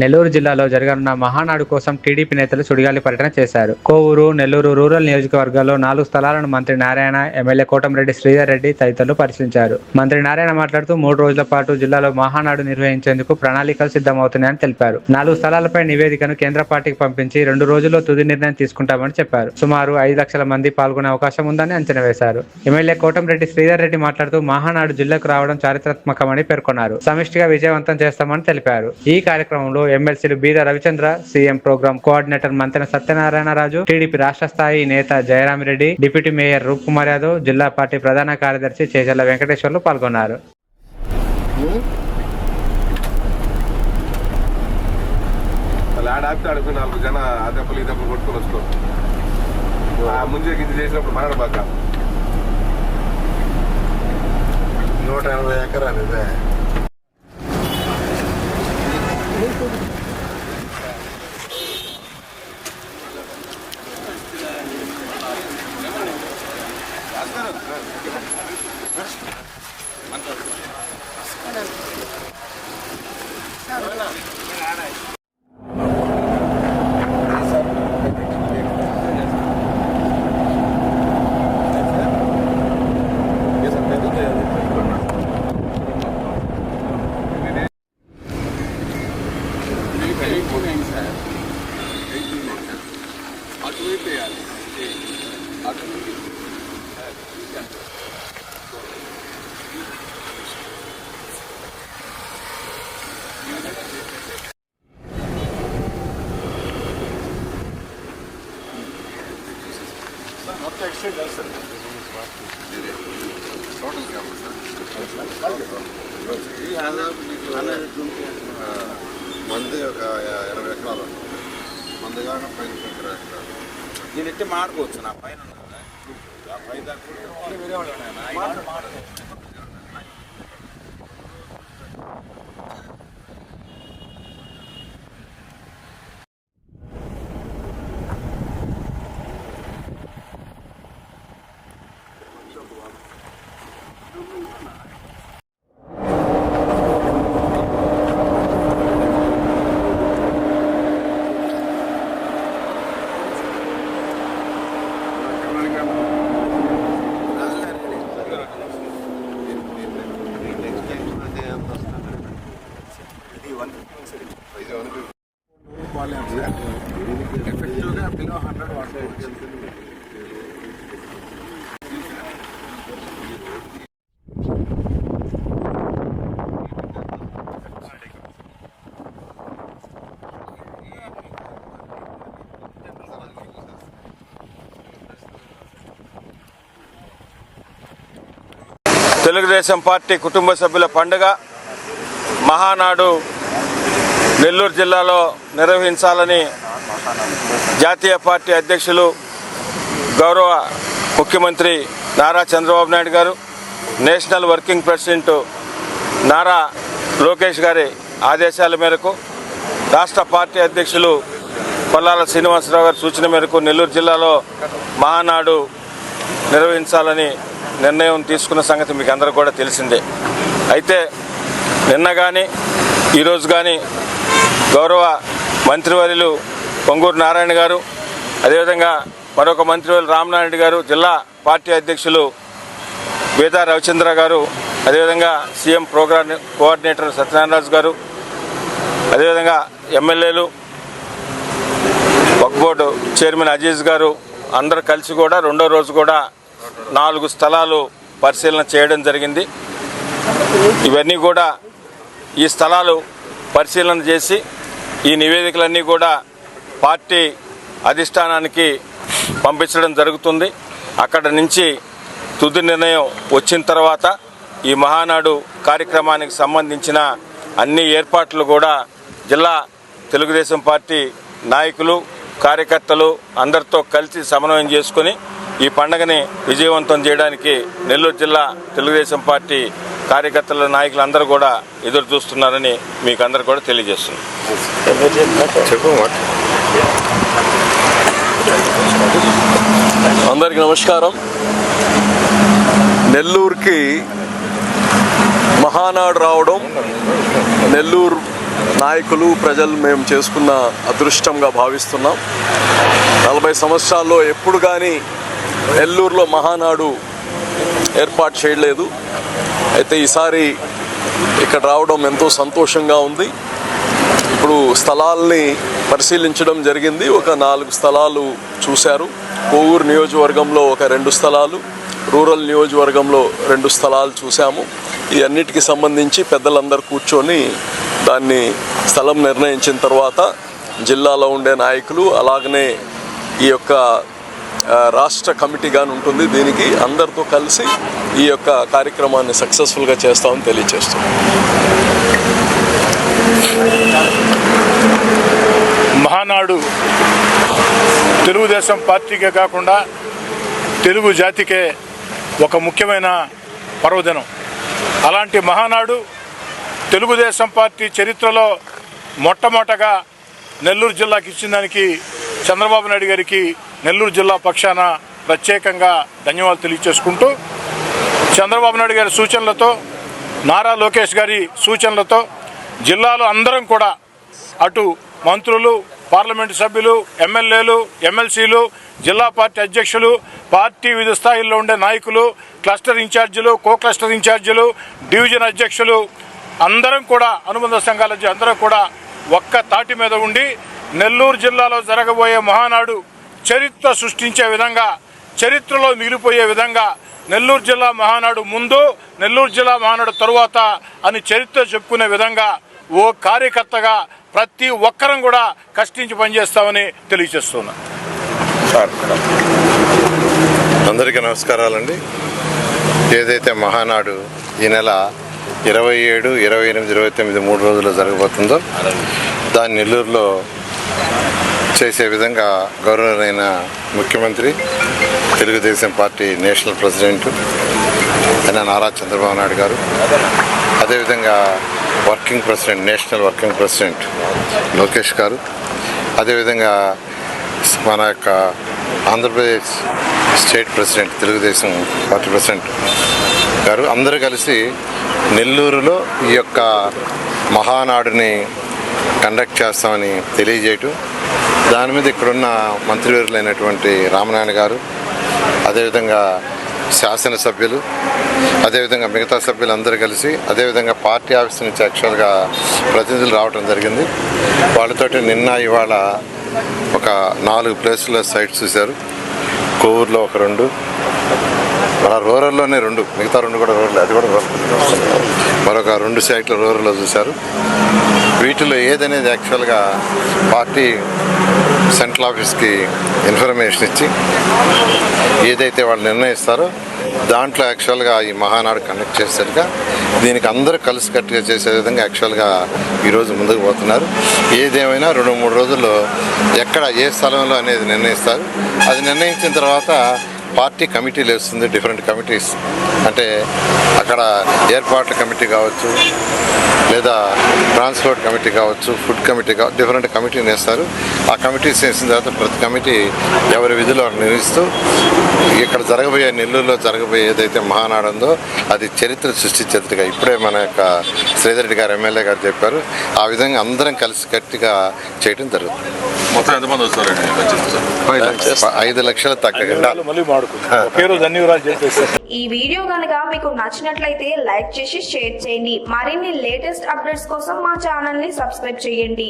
నెల్లూరు జిల్లాలో జరగనున్న మహానాడు కోసం టీడీపీ నేతలు సుడిగాలి పర్యటన చేశారు. కోవూరు, నెల్లూరు రూరల్ నియోజకవర్గాల్లో 4 స్థలాలను మంత్రి నారాయణ, ఎమ్మెల్యే కోటంరెడ్డి శ్రీధర్ రెడ్డి తదితరులు పరిశీలించారు. మంత్రి నారాయణ మాట్లాడుతూ 3 రోజుల పాటు జిల్లాలో మహానాడు నిర్వహించేందుకు ప్రణాళికలు సిద్ధమవుతున్నాయని తెలిపారు. 4 స్థలాలపై నివేదికను కేంద్ర పార్టీకి పంపించి 2 రోజుల్లో తుది నిర్ణయం తీసుకుంటామని చెప్పారు. సుమారు 5 లక్షల మంది పాల్గొనే అవకాశం ఉందని అంచనా వేశారు. ఎమ్మెల్యే కోటంరెడ్డి శ్రీధర్ రెడ్డి మాట్లాడుతూ మహానాడు జిల్లాకు రావడం చారిత్రాత్మకమని పేర్కొన్నారు. సమిష్టిగా విజయవంతం చేస్తామని తెలిపారు. ఈ కార్యక్రమంలో ఎమ్మెల్సీలు Beeda Ravichandra, CM programme coordinator Manthena Satyanarayanaraju, TDP రాష్ట్ర స్థాయి నేత జయరామిరెడ్డి, డిప్యూటీ మేయర్ రూప్ కుమార్ యాదవ్, జిల్లా పార్టీ ప్రధాన కార్యదర్శి చేజల్ల వెంకటేశ్వర్లు పాల్గొన్నారు. ముందు చేసినప్పుడు మనడు బాగా 180 ఎకరాలు ఇదే. మంది ఒక 20 ఎకరాలు మంది కాక పైన ఎకరాలు నేను ఎట్టి మాడుకోవచ్చు. నా పైన పైన ఎఫెక్టివ్గా బిలో 100 వాటర్. తెలుగుదేశం పార్టీ కుటుంబ సభ్యుల పండుగ మహానాడు నెల్లూరు జిల్లాలో నిర్వహించాలని జాతీయ పార్టీ అధ్యక్షులు గౌరవ ముఖ్యమంత్రి నారా చంద్రబాబు నాయుడు గారు, national working president Nara Lokesh గారి ఆదేశాల మేరకు, రాష్ట్ర పార్టీ అధ్యక్షులు పల్లాల శ్రీనివాసరావు గారి సూచన మేరకు నెల్లూరు జిల్లాలో మహానాడు నిర్వహించాలని నిర్ణయం తీసుకున్న సంగతి మీకు అందరూ కూడా తెలిసిందే. అయితే నిన్న కానీ ఈరోజు కానీ గౌరవ మంత్రివర్యులు పొంగూరు నారాయణ గారు, అదేవిధంగా మరొక మంత్రివర్యులు రామనారాయణ గారు, జిల్లా పార్టీ అధ్యక్షులు బీదా రవిచంద్ర గారు, అదేవిధంగా సీఎం ప్రోగ్రామ్ కోఆర్డినేటర్ సత్యనారాయణరాజు గారు, అదేవిధంగా ఎమ్మెల్యేలు, వక్ఫ్ బోర్డు చైర్మన్ అజీజ్ గారు అందరూ కలిసి కూడా 2వ రోజు కూడా 4 స్థలాలు పరిశీలన చేయడం జరిగింది. ఇవన్నీ కూడా ఈ స్థలాలు పరిశీలన చేసి ఈ నివేదికలన్నీ కూడా పార్టీ అధిష్టానానికి పంపించడం జరుగుతుంది. అక్కడ నుంచి తుది నిర్ణయం వచ్చిన తర్వాత ఈ మహానాడు కార్యక్రమానికి సంబంధించిన అన్ని ఏర్పాట్లు కూడా జిల్లా తెలుగుదేశం పార్టీ నాయకులు, కార్యకర్తలు అందరితో కలిసి సమన్వయం చేసుకొని ఈ పండుగని విజయవంతం చేయడానికి నెల్లూరు జిల్లా తెలుగుదేశం పార్టీ కార్యకర్తల నాయకులు అందరూ కూడా ఎదురు చూస్తున్నారని మీకు అందరూ కూడా తెలియజేస్తున్నారు. అందరికీ నమస్కారం. నెల్లూరుకి మహానాడు రావడం, నెల్లూరు నాయకులు ప్రజలు మేము చేసుకున్న అదృష్టంగా భావిస్తున్నాం. 40 సంవత్సరాల్లో ఎప్పుడు కానీ నెల్లూరులో మహానాడు ఏర్పాటు చేయలేదు. అయితే ఈసారి ఇక్కడ రావడం ఎంతో సంతోషంగా ఉంది. ఇప్పుడు స్థలాల్ని పరిశీలించడం జరిగింది. ఒక 4 స్థలాలు చూశారు. కోవూరు నియోజకవర్గంలో ఒక 2 స్థలాలు, రూరల్ నియోజకవర్గంలో 2 స్థలాలు చూసాము. ఈ అన్నిటికీ సంబంధించి పెద్దలందరూ కూర్చొని దాన్ని స్థలం నిర్ణయించిన తర్వాత జిల్లాలో ఉండే నాయకులు అలాగనే ఈ యొక్క రాష్ట్ర కమిటీగాని ఉంటుంది. దీనికి అందరితో కలిసి ఈ యొక్క కార్యక్రమాన్ని సక్సెస్ఫుల్గా చేస్తామని తెలియజేస్తాం. మహానాడు తెలుగుదేశం పార్టీకే కాకుండా తెలుగు జాతికే ఒక ముఖ్యమైన పర్వదినం. అలాంటి మహానాడు తెలుగుదేశం పార్టీ చరిత్రలో మొట్టమొదటగా నెల్లూరు జిల్లాకి ఇచ్చిన దానికి చంద్రబాబు నాయుడు గారికి నెల్లూరు జిల్లా పక్షాన ప్రత్యేకంగా ధన్యవాదాలు తెలియజేసుకుంటూ, చంద్రబాబు నాయుడు గారి సూచనలతో, నారా లోకేష్ గారి సూచనలతో జిల్లాలో అందరం కూడా అటు మంత్రులు, పార్లమెంటు సభ్యులు, ఎమ్మెల్యేలు, ఎమ్మెల్సీలు, జిల్లా పార్టీ అధ్యక్షులు, పార్టీ వివిధ స్థాయిల్లో ఉండే నాయకులు, క్లస్టర్ ఇన్ఛార్జీలు, కో క్లస్టర్ ఇన్ఛార్జీలు, డివిజన్ అధ్యక్షులు అందరం కూడా, అనుబంధ సంఘాల అందరం కూడా ఒక్క తాటి మీద ఉండి నెల్లూరు జిల్లాలో జరగబోయే మహానాడు చరిత్ర సృష్టించే విధంగా, చరిత్రలో మిగిలిపోయే విధంగా, నెల్లూరు జిల్లా మహానాడు ముందు, నెల్లూరు జిల్లా మహానాడు తరువాత అని చరిత్ర చెప్పుకునే విధంగా ఓ కార్యకర్తగా ప్రతి ఒక్కరం కూడా కష్టించి పనిచేస్తామని తెలియజేస్తున్నా. అందరికీ నమస్కారాలండి. ఏదైతే మహానాడు ఈ నెల 27, 28, 29 3 రోజుల్లో జరగబోతుందో దాన్ని నెల్లూరులో చేసే విధంగా గౌరవనీయ ముఖ్యమంత్రి, తెలుగుదేశం పార్టీ నేషనల్ ప్రెసిడెంట్ అయిన నారా చంద్రబాబు నాయుడు గారు, అదేవిధంగా working president, national working president Lokesh గారు, అదేవిధంగా మన యొక్క Andhra Pradesh state president, Telugu Desam party president గారు అందరూ కలిసి నెల్లూరులో ఈ యొక్క మహానాడుని కండక్ట్ చేస్తామని తెలియజేయటం, దాని మీద ఇక్కడున్న మంత్రివర్యులైనటువంటి రామనారాయణ గారు, అదేవిధంగా శాసనసభ్యులు, అదేవిధంగా మిగతా సభ్యులు అందరూ కలిసి, అదేవిధంగా పార్టీ ఆఫీస్ నుంచి యాక్చువల్గా ప్రతినిధులు రావడం జరిగింది. వాళ్ళతోటి నిన్న ఇవాళ ఒక 4 ప్లేసుల్లో సైట్స్ చూశారు. కోవూరులో ఒక 2, మన రూరల్లోనే 2, మిగతా 2 కూడా రూరల్, అది కూడా మరొక 2 సైట్లు రూరల్లో చూశారు. వీటిలో ఏదనేది యాక్చువల్గా పార్టీ సెంట్రల్ ఆఫీస్కి ఇన్ఫర్మేషన్ ఇచ్చి ఏదైతే వాళ్ళు నిర్ణయిస్తారో దాంట్లో యాక్చువల్గా ఈ మహానాడు కండక్ట్ చేసేట్టుగా, దీనికి అందరూ కలిసికట్టుగా చేసే విధంగా యాక్చువల్గా ఈరోజు ముందుకు పోతున్నారు. ఏదేమైనా 2-3 రోజుల్లో ఎక్కడ ఏ స్థలంలో అనేది నిర్ణయిస్తారు. అది నిర్ణయించిన తర్వాత పార్టీ కమిటీలు వేస్తుంది, డిఫరెంట్ కమిటీస్. అంటే అక్కడ ఏర్పాట్ల కమిటీ కావచ్చు, లేదా ట్రాన్స్పోర్ట్ కమిటీ కావచ్చు, ఫుడ్ కమిటీ కావచ్చు, డిఫరెంట్ కమిటీని వేస్తారు. ఆ కమిటీస్ వేసిన తర్వాత ప్రతి కమిటీ ఎవరి విధులు నిర్వహిస్తూ ఇక్కడ జరగబోయే, నెల్లూరులో జరగబోయే ఏదైతే మహానాడు ఉందో అది చరిత్ర సృష్టించేట్టుగా ఇప్పుడే మన యొక్క శ్రీధర్ రెడ్డి గారు, ఎమ్మెల్యే గారు చెప్పారు. ఆ విధంగా అందరం కలిసి గట్టిగా చేయడం జరుగుతుంది. మొత్తం ఎంతమంది వస్తారండి? 5 లక్షలు తగ్గకుండా. ఈ వీడియో కనుక మీకు నచ్చినట్లయితే లైక్ చేసి షేర్ చేయండి. మరిన్ని లేటెస్ట్ అప్డేట్స్ కోసం మా ఛానల్ ని సబ్స్క్రైబ్ చేయండి.